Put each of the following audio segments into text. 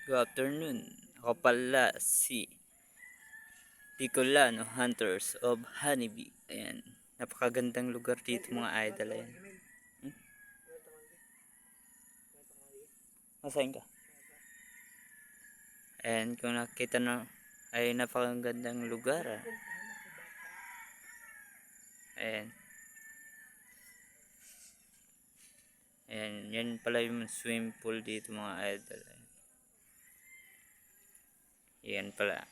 Good afternoon. Ako pala si Bicolano Hunters of Honeybee. Ayan. Napakagandang lugar dito mga idol. Ayan. Masahin ka. Ayan, kung nakita na ay napakagandang lugar. Ayan. Ayan, yan pala yung swimming pool dito mga idol. Ayan pala.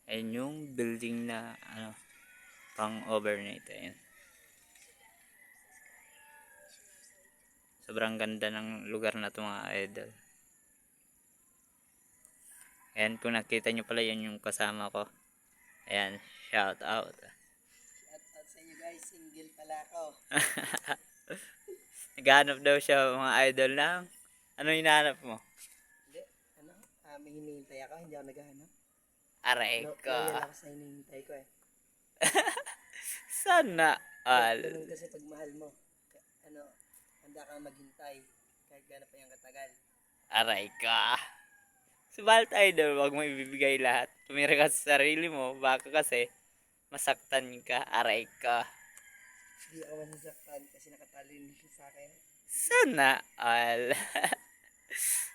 Ayan yung building na pang overnight. Ayan. Sobrang ganda ng lugar na ito mga idol. Ayan, kung nakita nyo pala, yan yung kasama ko. Ayan, shout out. Shout out sa inyo guys, single pala ako. Naghahanap daw siya mga idol ng ano hinahanap mo? Hindi, may hinihintay ako, hindi ako naghahanap. Aray ka. Loyal ako sa hinihintay ko eh. Sana all. Ganun kasi pag mahal mo, handa kang maghintay kahit gano'n pa yung katagal. Aray ka. Subalit idol, wag mo ibibigay lahat. Tumira ka sa sarili mo, baka kasi masaktan ka. Aray ka. Hindi ako masasaktan kasi nakatalin siya sa akin. Sana all.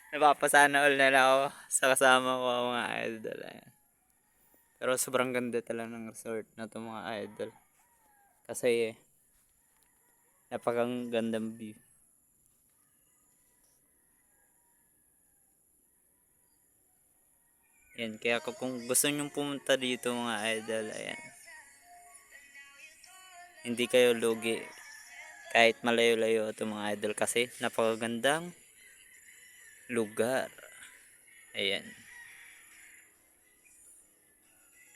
Napapasana all na lang ako sa kasama ko mga idol. Ayan. Pero sobrang ganda talaga ng resort na to mga idol. Kasi napakang gandang view. Yan, kaya kung gusto nyong pumunta dito mga idol, ayan. Hindi kayo lugi kahit malayo-layo ito mga idol kasi napakagandang lugar. Ayan.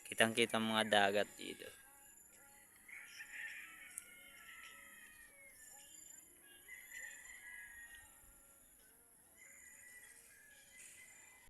Kitang-kita mga dagat dito.